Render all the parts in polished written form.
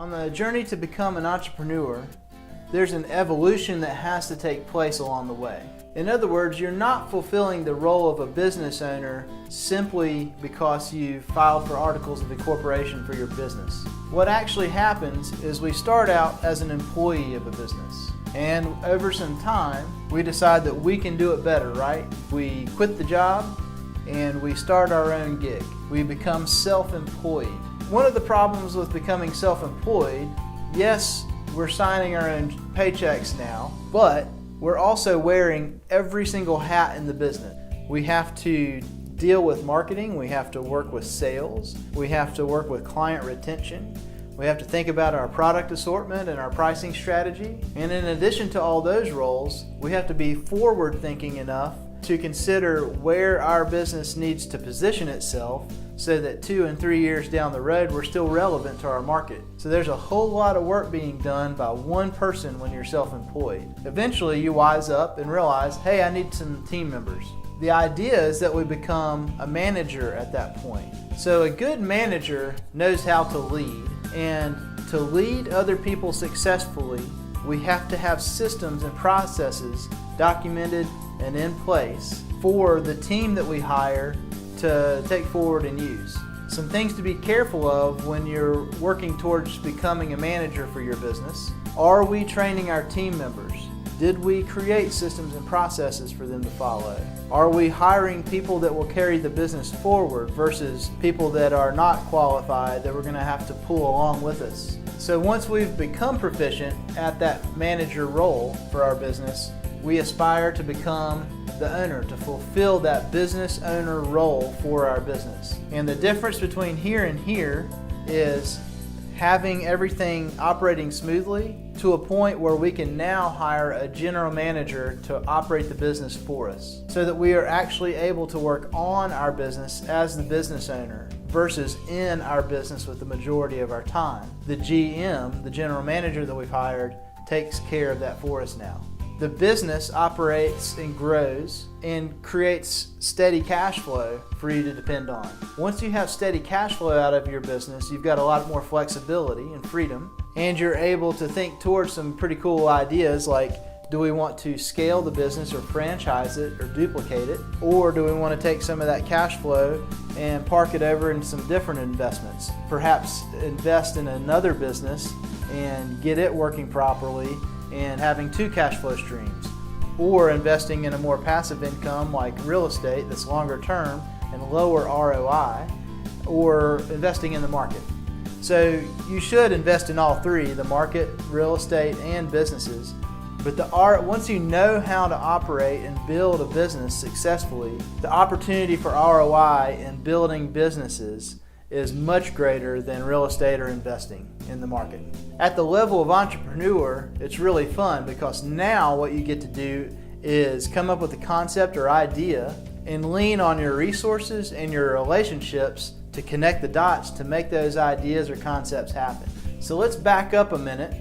On the journey to become an entrepreneur, there's an evolution that has to take place along the way. In other words, you're not fulfilling the role of a business owner simply because you filed for articles of incorporation for your business. What actually happens is we start out as an employee of a business, and over some time we decide that we can do it better, right? We quit the job and we start our own gig. We become self-employed. One of the problems with becoming self-employed, yes, we're signing our own paychecks now, but we're also wearing every single hat in the business. We have to deal with marketing, we have to work with sales, we have to work with client retention, we have to think about our product assortment and our pricing strategy. And in addition to all those roles, we have to be forward-thinking enough to consider where our business needs to position itself so that 2 and 3 years down the road we're still relevant to our market. So there's a whole lot of work being done by one person when you're self-employed. Eventually you wise up and realize, hey, I need some team members. The idea is that we become a manager at that point. So a good manager knows how to lead, and to lead other people successfully, we have to have systems and processes documented and in place for the team that we hire to take forward and use. Some things to be careful of when you're working towards becoming a manager for your business. Are we training our team members? Did we create systems and processes for them to follow? Are we hiring people that will carry the business forward versus people that are not qualified that we're going to have to pull along with us? So once we've become proficient at that manager role for our business, we aspire to become the owner, to fulfill that business owner role for our business. And the difference between here and here is having everything operating smoothly to a point where we can now hire a general manager to operate the business for us, so that we are actually able to work on our business as the business owner versus in our business with the majority of our time. The GM, the general manager that we've hired, takes care of that for us now. The business operates and grows and creates steady cash flow for you to depend on. Once you have steady cash flow out of your business, you've got a lot more flexibility and freedom, and you're able to think towards some pretty cool ideas like, do we want to scale the business or franchise it or duplicate it? Or do we want to take some of that cash flow and park it over in some different investments? Perhaps invest in another business and get it working properly and having 2 cash flow streams, or investing in a more passive income like real estate that's longer term and lower ROI, or investing in the market. So you should invest in all 3, the market, real estate, and businesses. But once you know how to operate and build a business successfully, the opportunity for ROI in building businesses is much greater than real estate or investing in the market. At the level of entrepreneur, it's really fun because now what you get to do is come up with a concept or idea and lean on your resources and your relationships to connect the dots to make those ideas or concepts happen. So let's back up a minute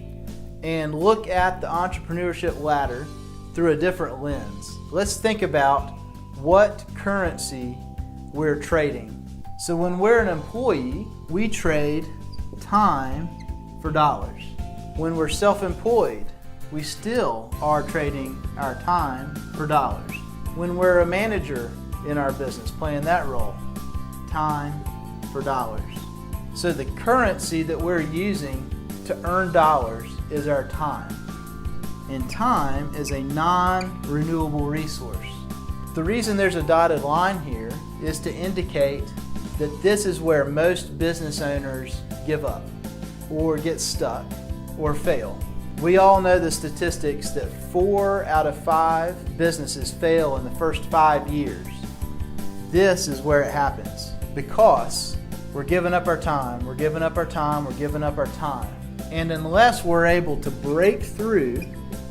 and look at the entrepreneurship ladder through a different lens. Let's think about what currency we're trading. So when we're an employee, we trade time for dollars. When we're self-employed, we still are trading our time for dollars. When we're a manager in our business, playing that role, time for dollars. So the currency that we're using to earn dollars is our time. And time is a non-renewable resource. The reason there's a dotted line here is to indicate that this is where most business owners give up, or get stuck, or fail. We all know the statistics that 4 out of 5 businesses fail in the first 5 years. This is where it happens because we're giving up our time, we're giving up our time, we're giving up our time. And unless we're able to break through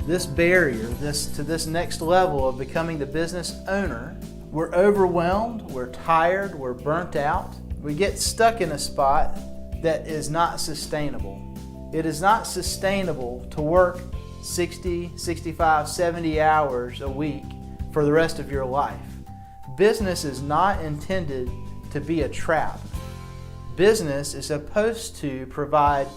this barrier, to this next level of becoming the business owner, we're overwhelmed, we're tired, we're burnt out. We get stuck in a spot that is not sustainable. It is not sustainable to work 60, 65, 70 hours a week for the rest of your life. Business is not intended to be a trap. Business is supposed to provide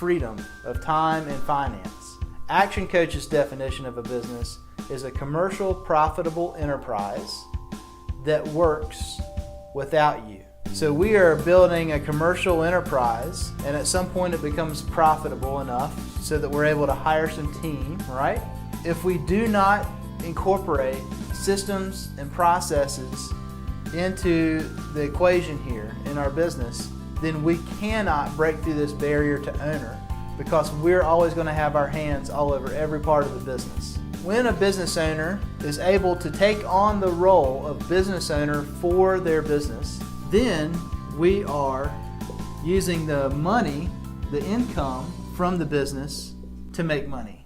freedom of time and finance. Action Coach's definition of a business is a commercial, profitable enterprise that works without you. So we are building a commercial enterprise, and at some point it becomes profitable enough so that we're able to hire some team, right? If we do not incorporate systems and processes into the equation here in our business, then we cannot break through this barrier to owner, because we're always going to have our hands all over every part of the business. When a business owner is able to take on the role of business owner for their business, then we are using the money, the income from the business to make money.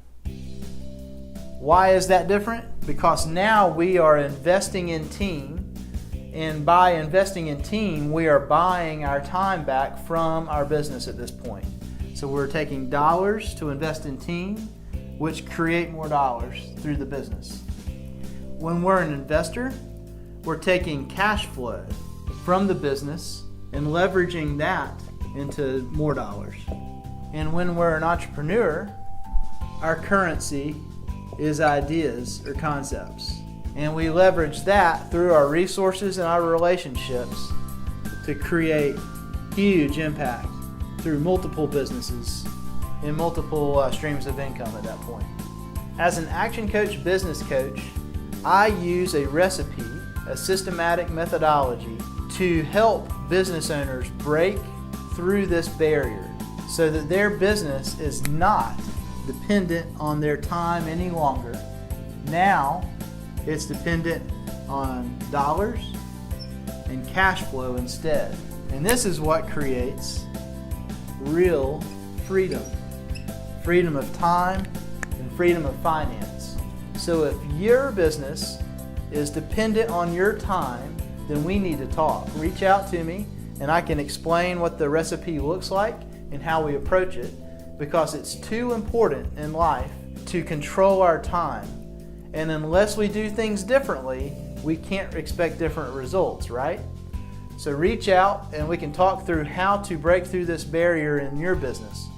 Why is that different? Because now we are investing in team, and by investing in team, we are buying our time back from our business at this point. So we're taking dollars to invest in team, which create more dollars through the business. When we're an investor, we're taking cash flow from the business and leveraging that into more dollars. And when we're an entrepreneur, our currency is ideas or concepts. And we leverage that through our resources and our relationships to create huge impact through multiple businesses and multiple streams of income at that point. As an Action Coach business coach, I use a recipe, a systematic methodology to help business owners break through this barrier so that their business is not dependent on their time any longer. Now it's dependent on dollars and cash flow instead. And this is what creates real freedom. Freedom of time and freedom of finance. So if your business is dependent on your time, then we need to talk. Reach out to me and I can explain what the recipe looks like and how we approach it, because it's too important in life to control our time. And unless we do things differently, we can't expect different results, right? So reach out and we can talk through how to break through this barrier in your business.